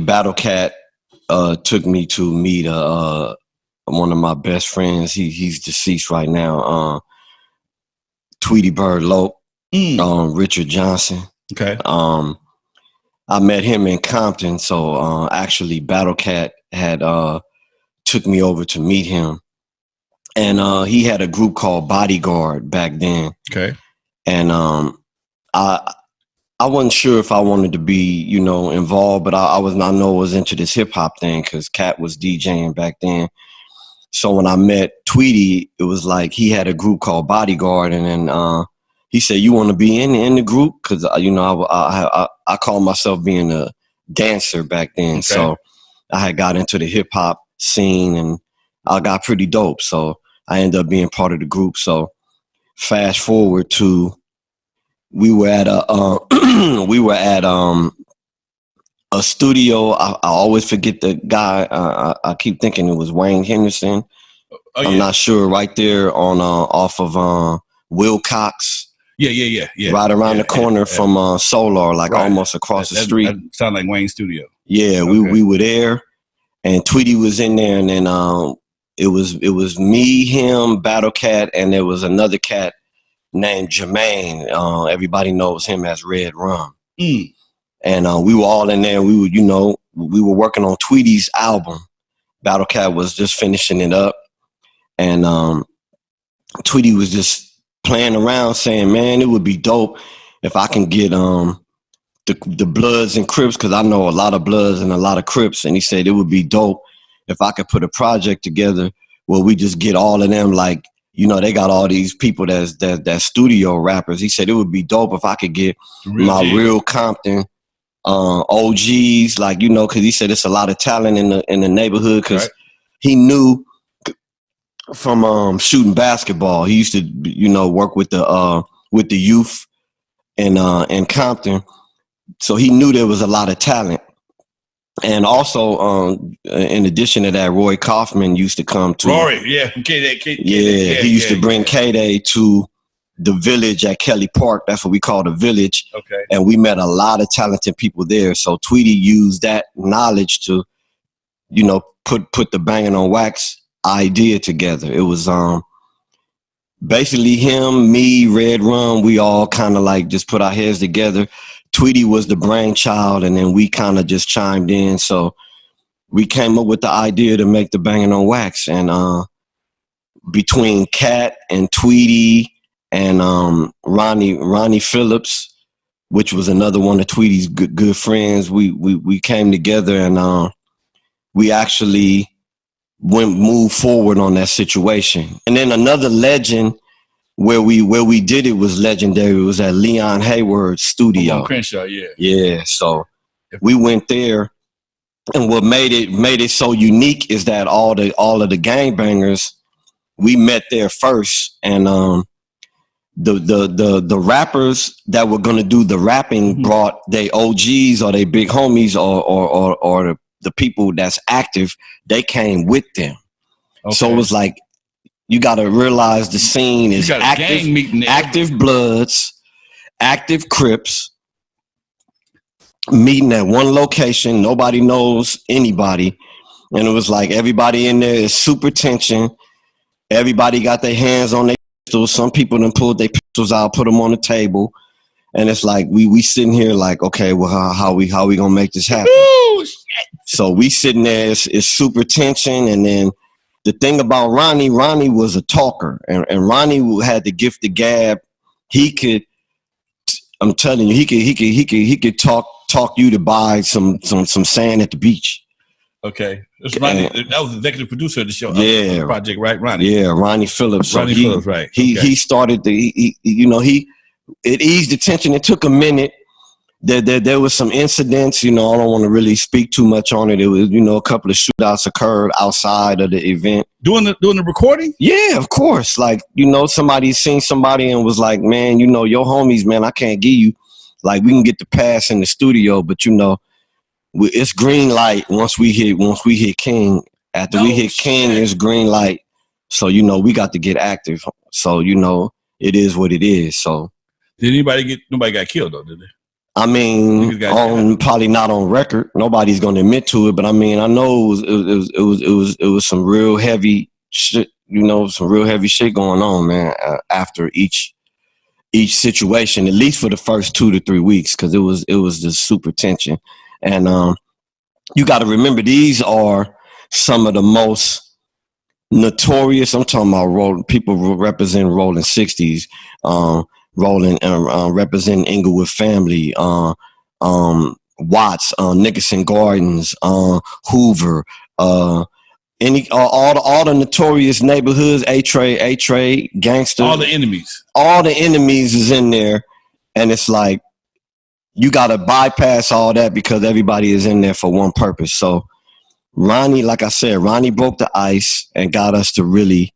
Battle Cat took me to meet one of my best friends. He's deceased right now. Tweety Bird Lope, Richard Johnson. Okay. I met him in Compton, so actually Battle Cat had took me over to meet him, and he had a group called Bodyguard back then. Okay. And I wasn't sure if I wanted to be, involved, but I know I was into this hip hop thing because Cat was DJing back then. So when I met Tweety, it was like he had a group called Bodyguard, and then he said, "You want to be in the group?" Because I call myself being a dancer back then, okay. So I had got into the hip hop scene, and I got pretty dope. So I ended up being part of the group. So fast forward to. We were at a studio. I always forget the guy. I keep thinking it was Wayne Henderson. I'm not sure. Right there on off of Wilcox. Yeah. Right around the corner from Solar, like almost across the street. That sound like Wayne's studio. Yeah, okay. we were there, and Tweety was in there, and then it was me, him, Battle Cat, and there was another cat named Jermaine. Everybody knows him as Red Rum. And we were all in there. We were working on Tweety's album. Battle Cat was just finishing it up. And Tweety was just playing around saying, man, it would be dope if I can get the Bloods and Crips, because I know a lot of Bloods and a lot of Crips. And he said it would be dope if I could put a project together where we just get all of them, like, they got all these people that's studio rappers. He said it would be dope if I could get real Compton OGs, like, because he said it's a lot of talent in the neighborhood, because he knew from shooting basketball. He used to work with the youth in Compton, so he knew there was a lot of talent. And also, in addition to that, Roy Kaufman used to come to. Rory, yeah. He used to bring K-Day to the Village at Kelly Park. That's what we call the Village. Okay. And we met a lot of talented people there. So Tweety used that knowledge to, put the Bangin on Wax idea together. It was basically him, me, Red Rum. We all kind of like just put our heads together. Tweety was the brainchild, and then we kind of just chimed in. So we came up with the idea to make the Bangin on Wax. And between Cat and Tweety and Ronnie Phillips, which was another one of Tweety's good friends, we came together, and we actually moved forward on that situation. And then another legend where we did it was legendary. It was at Leon Hayward's studio. On Crenshaw, yeah. Yeah, so we went there, and what made it so unique is that all of the gangbangers, we met there first, and the rappers that were gonna do the rapping brought their OGs or their big homies or the people that's active. They came with them, so it was like, you got to realize the scene is active Bloods, active Crips, meeting at one location. Nobody knows anybody. And it was like everybody in there is super tension. Everybody got their hands on their pistols. Some people done pulled their pistols out, put them on the table. And it's like, we sitting here like, okay, well, how we going to make this happen? Ooh, so we sitting there, it's super tension. And then the thing about Ronnie was a talker, and Ronnie had the gift of gab. He could, I'm telling you, he could talk you to buy some sand at the beach. Okay, Ronnie, that was the executive producer of the show. Yeah, project, right? Ronnie. Yeah, Ronnie Phillips. Ronnie Phillips, right? He started it eased the tension. It took a minute. There was some incidents, I don't want to really speak too much on it. It was, a couple of shootouts occurred outside of the event. Doing the recording? Yeah, of course. Like, somebody seen somebody and was like, man, your homies, man, I can't give you, like, we can get the pass in the studio, but it's green light once we hit King. After we hit King, it's green light. So, we got to get active. So, it is what it is. So nobody got killed though, did they? I mean, probably not on record. Nobody's going to admit to it, but I mean, I know it was some real heavy shit. You know, some real heavy shit going on, man. After each situation, at least for the first 2 to 3 weeks, because it was just super tension. And you got to remember, these are some of the most notorious. I'm talking about people representing Rolling 60s, Rolling representing Inglewood Family, Watts, Nickerson Gardens, Hoover, all the notorious neighborhoods, A-Trade, Gangster, all the enemies is in there, and it's like you got to bypass all that because everybody is in there for one purpose. So Ronnie, like I said, Ronnie broke the ice and got us to really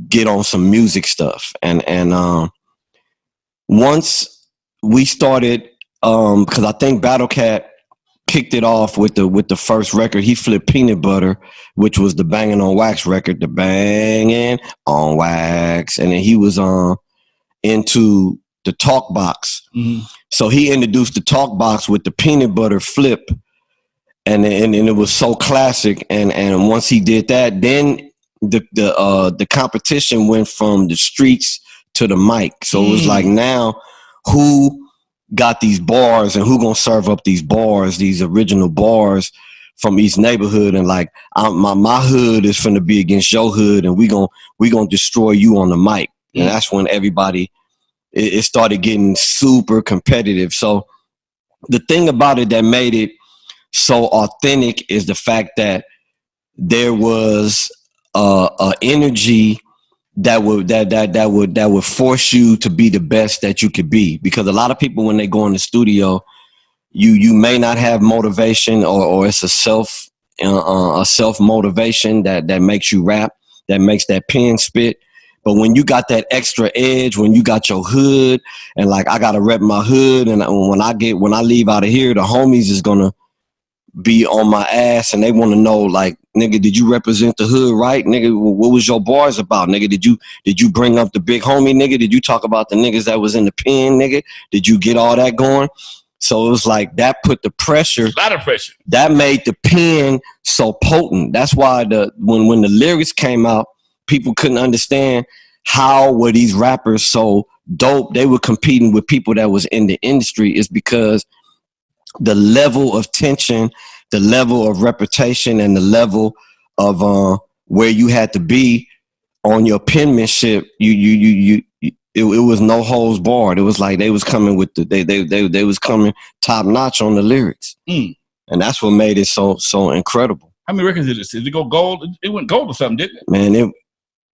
get on some music stuff. And once we started, because I think Battle Cat kicked it off with the first record. He flipped Peanut Butter, which was the Bangin' on Wax record, the Bangin' on Wax, and then he was into the Talk Box. Mm-hmm. So he introduced the Talk Box with the Peanut Butter flip, and it was so classic. And once he did that, then the competition went from the streets to the mic. So it was like, now who got these bars and who gonna serve up these bars, these original bars from each neighborhood, and like my hood is finna be against your hood, and we gonna destroy you on the mic. And that's when everybody it started getting super competitive. So the thing about it that made it so authentic is the fact that there was a energy that would force you to be the best that you could be. Because a lot of people, when they go in the studio, you may not have motivation, or it's a self motivation that makes you rap, that makes that pen spit. But when you got that extra edge, when you got your hood, and like, I gotta rep my hood, and when I leave out of here, the homies is gonna be on my ass, and they want to know, like, nigga, did you represent the hood right? Nigga, what was your bars about? Nigga, did you bring up the big homie? Nigga, did you talk about the niggas that was in the pen? Nigga, did you get all that going? So it was like, that put the pressure. A lot of pressure. That made the pen so potent. That's why when the lyrics came out, people couldn't understand how were these rappers so dope. They were competing with people that was in the industry. Is because the level of tension, the level of reputation, and the level of where you had to be on your penmanship. It was no holds barred. It was like they was coming with they was coming top notch on the lyrics, and that's what made it so incredible. How many records did it? Did it go gold? It went gold or something, didn't it? Man,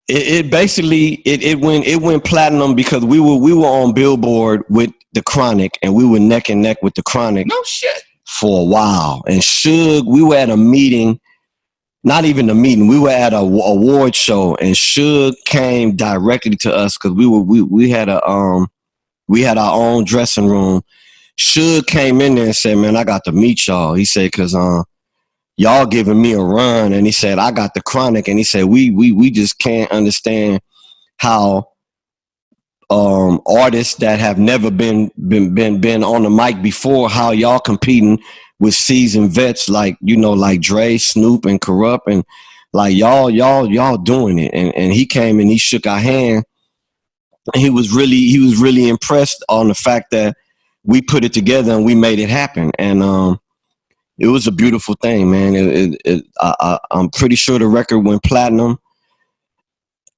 it basically went platinum because we were on Billboard with the Chronic, and we were neck and neck with the Chronic. No shit. For a while. And Suge, we were at a meeting, not even a meeting, we were at a award show, and Suge came directly to us because we had our own dressing room. Suge came in there and said, "Man, I got to meet y'all." He said, "Cause y'all giving me a run," and he said, "I got the Chronic," and he said, we just can't understand how artists that have never been on the mic before, how y'all competing with seasoned vets like Dre, Snoop, and Corrupt, and like y'all doing it." And he came and he shook our hand, and he was really impressed on the fact that we put it together and we made it happen. And it was a beautiful thing, man. I'm pretty sure the record went platinum.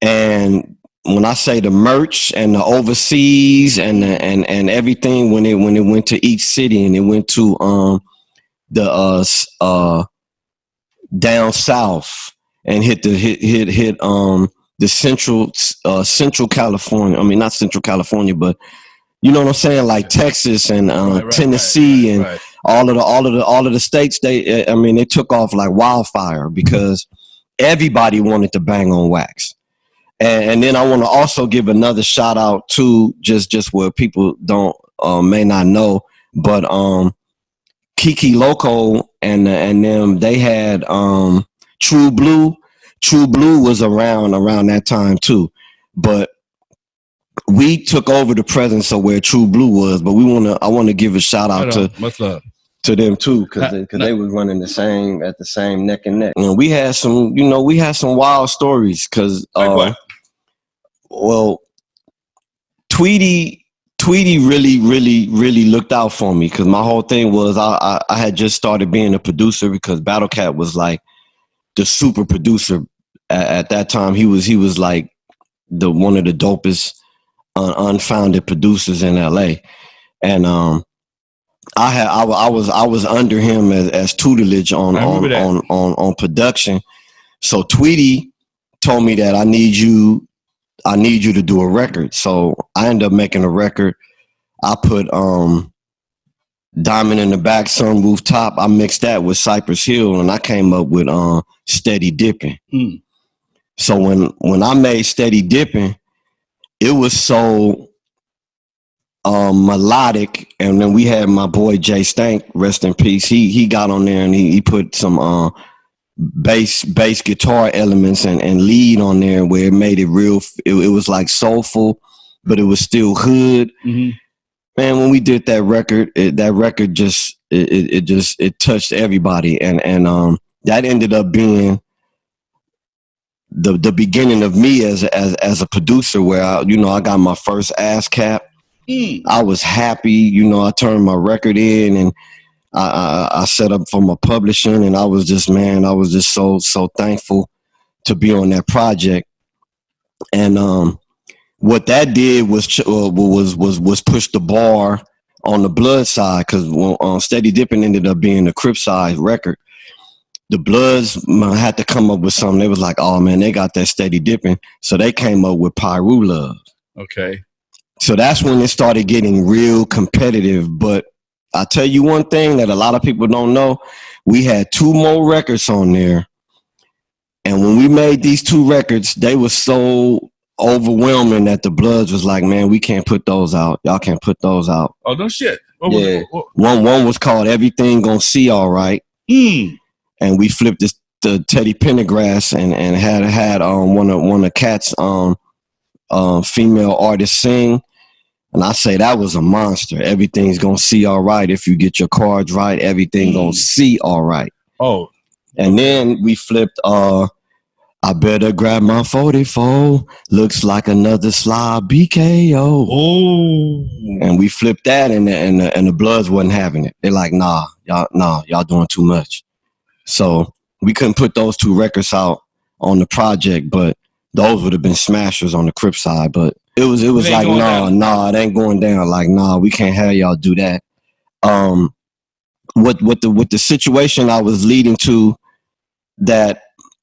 And when I say the merch and the overseas and everything, when it went to each city, and it went to the down south and hit the central California. I mean, not Central California, but you know what I'm saying, like Texas and Tennessee and all of the states. They took off like wildfire because everybody wanted to bang on Wax. And then I want to also give another shout out to just where people may not know, but Kiki Loco and them, they had True Blue. True Blue was around that time too, but we took over the presence of where True Blue was, but I want to give a shout out to them too, because they was running the same neck and neck. And we had some wild stories because well, Tweety really looked out for me, because my whole thing was I had just started being a producer, because Battle Cat was like the super producer at that time. He was like one of the dopest unfounded producers in LA, and I was under him as tutelage on production. So Tweety told me that I need you to do a record. So I ended up making a record. I put Diamond in the Back, Sunroof Top. I mixed that with Cypress Hill, and I came up with Steady Dippin'. So when I made Steady Dippin', it was so melodic. And then we had my boy Jay Stank, rest in peace. He got on there and he put some bass guitar elements and lead on there, where it made it real. It was like soulful, but it was still hood. Mm-hmm. Man, when we did that record, it touched everybody, and that ended up being the beginning of me as a producer, where I got my first ASCAP. I was happy, I turned my record in, and I set up for my publishing, and I was just so thankful to be on that project. And what that did was push the bar on the Blood side, because Steady Dippin' ended up being the Crip side record. The Bloods had to come up with something. They was like, oh man, they got that Steady Dippin', so they came up with Pyru Love. Okay. So that's when it started getting real competitive. But I'll tell you one thing that a lot of people don't know. We had 2 more records on there. And when we made these 2 records, they were so overwhelming that the Bloods was like, man, we can't put those out. Y'all can't put those out. Oh, no shit. One was called Everything Gonna See All Right. And we flipped this to Teddy Pendergrass and had one of Cat's female artists sing. And I say that was a monster. Everything's gonna see all right if you get your cards right. Everything gonna see all right. Oh. And then we flipped I better grab my 44. Looks like another slob BKO. Oh. And we flipped that, and the Bloods wasn't having it. They're like, nah, y'all doing too much. So we couldn't put those 2 records out on the project, but those would have been smashers on the Crip side. But it was like, nah, it ain't going down. Like, nah, we can't have y'all do that. What the situation I was leading to that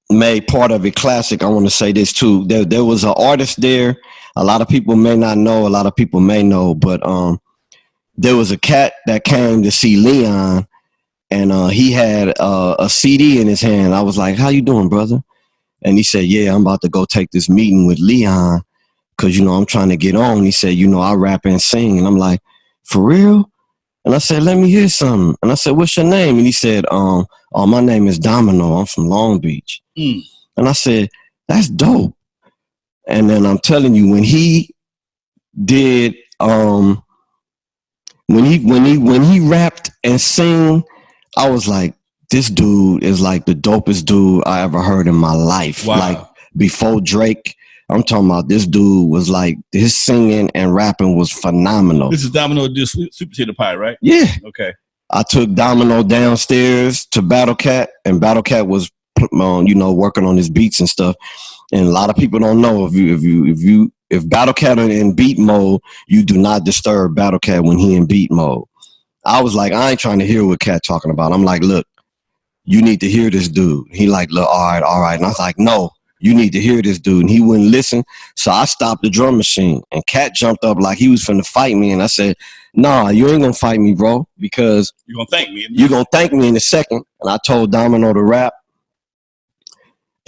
made part of it classic, I want to say this too. There was an artist there. A lot of people may not know, a lot of people may know, but there was a cat that came to see Leon, and he had a CD in his hand. I was like, how you doing, brother? And he said, yeah, I'm about to go take this meeting with Leon, because, I'm trying to get on. He said, I rap and sing. And I'm like, for real? And I said, let me hear something. And I said, what's your name? And he said, my name is Domino. I'm from Long Beach. And I said, that's dope. And then I'm telling you, when he did, when he rapped and sang, I was like, this dude is like the dopest dude I ever heard in my life. Wow. Like before Drake, I'm talking about this dude was like, his singing and rapping was phenomenal. This is Domino did Super Potato Pie, right? Yeah. Okay. I took Domino downstairs to Battle Cat, and Battle Cat was, working on his beats and stuff. And a lot of people don't know, if Battle Cat are in beat mode, you do not disturb Battle Cat when he in beat mode. I was like, I ain't trying to hear what Cat talking about. I'm like, look, you need to hear this dude. He like, look, all right. And I was like, no, you need to hear this dude. And he wouldn't listen. So I stopped the drum machine, and Cat jumped up like he was finna fight me. And I said, nah, you ain't gonna fight me, bro, because you're gonna thank me. You're gonna thank me in a second. And I told Domino to rap.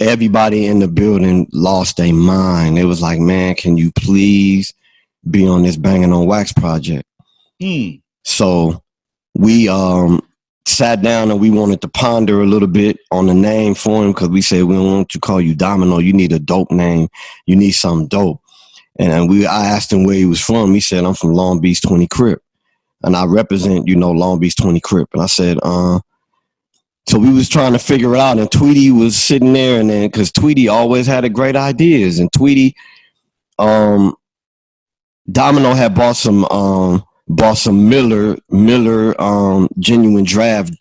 Everybody in the building lost their mind. It was like, man, can you please be on this Bangin on Wax project? So we sat down and we wanted to ponder a little bit on the name for him, because we said, we don't want to call you Domino. You need a dope name. You need something dope. And I asked him where he was from. He said, I'm from Long Beach 20 Crip. And I represent, Long Beach 20 Crip. And I said, so we was trying to figure it out. And Tweety was sitting there, and then, because Tweety always had a great ideas. And Tweety, Domino had bought some Michel'le genuine draft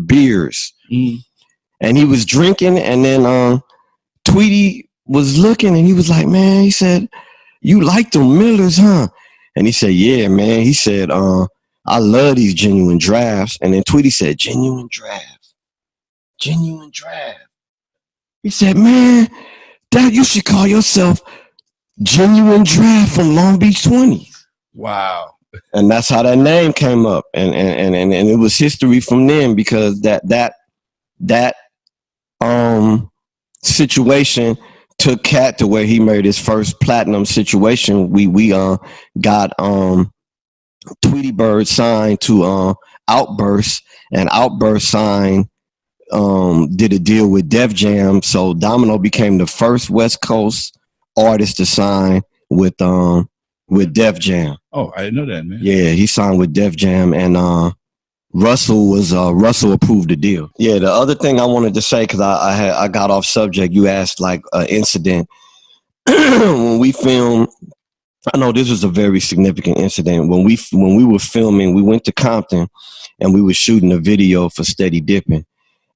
beers. And he was drinking, and then Tweety was looking, and he was like, man, he said, you like them Millers, huh? And he said, yeah, man. He said, I love these genuine drafts. And then Tweety said, genuine draft. Genuine draft. He said, man, Dad, you should call yourself Genuine Draft from Long Beach 20. Wow. And that's how that name came up. And it was history from then, because that situation took Cat to where he made his first platinum situation. We got Tweety Bird signed to Outburst, and Outburst signed did a deal with Def Jam. So Domino became the first West Coast artist to sign with Def Jam. Oh, I didn't know that, man. Yeah, he signed with Def Jam, and Russell approved the deal. Yeah, the other thing I wanted to say, because I got off subject, you asked like an incident. When we filmed, I know this was a very significant incident. When we were filming, we went to Compton and we were shooting a video for Steady Dippin'.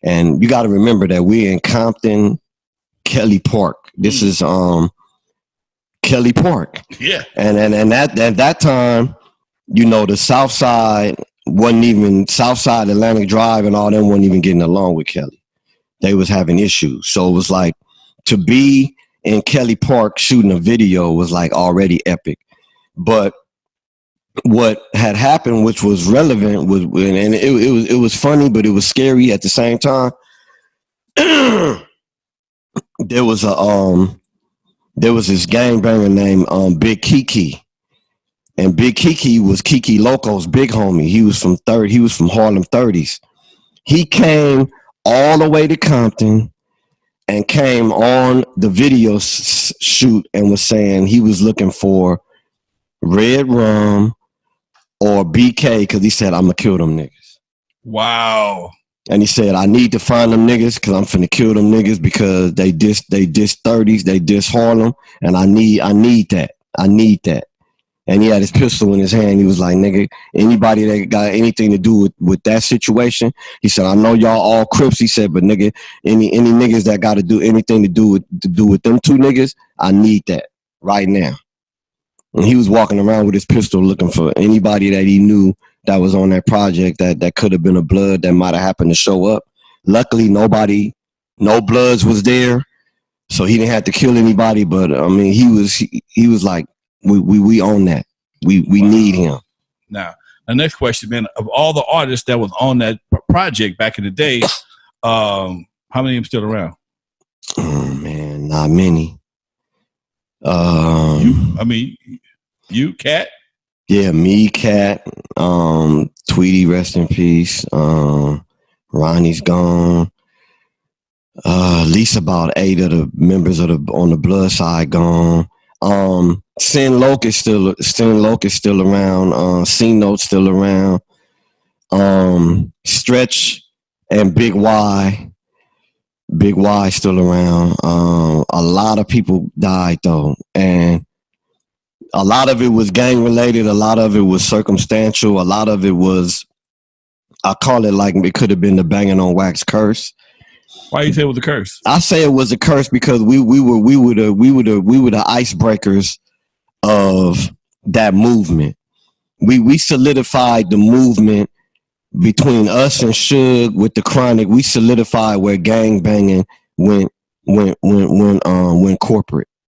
And you got to remember that we're in Compton, Kelly Park. This is Kelly Park. Yeah. And at that time, the South Side wasn't even, South Side, Atlantic Drive and all them wasn't even getting along with Kelly. They was having issues. So it was like, to be in Kelly Park shooting a video was like already epic. But what had happened, which was relevant, was, and it was funny, but it was scary at the same time. There was this gangbanger named Big Kiki. And Big Kiki was Kiki Loco's big homie. He was from Harlem 30s. He came all the way to Compton and came on the video shoot and was saying he was looking for Red Rum or BK, because he said, I'm going to kill them niggas. Wow. And he said, I need to find them niggas because I'm finna kill them niggas because they diss 30s, they diss Harlem, and I need that. I need that. And he had his pistol in his hand. He was like, nigga, anybody that got anything to do with that situation, he said, I know y'all all Crips. He said, but nigga, any niggas that got to do anything to do with them two niggas, I need that right now. And he was walking around with his pistol looking for anybody that he knew that was on that project that could have been a blood that might have happened to show up. Luckily, no bloods was there, so he didn't have to kill anybody. But I mean, he was like, we own that. We need him. Now, the next question, man, of all the artists that was on that project back in the day, how many of them still around? Oh man, not many. You, Cat? Yeah, me, Cat, Tweety, rest in peace. Ronnie's gone. At least about 8 of the members on the blood side gone. Sin Loc is still around. C-Note still around. Stretch and Big Y still around. A lot of people died though, and a lot of it was gang related. A lot of it was circumstantial. A lot of it was, I call it like it could have been the Bangin on Wax curse. Why you say it was a curse? I say it was a curse because we were the icebreakers of that movement. We solidified the movement between us and Suge with the Chronic. We solidified where gang banging went corporate.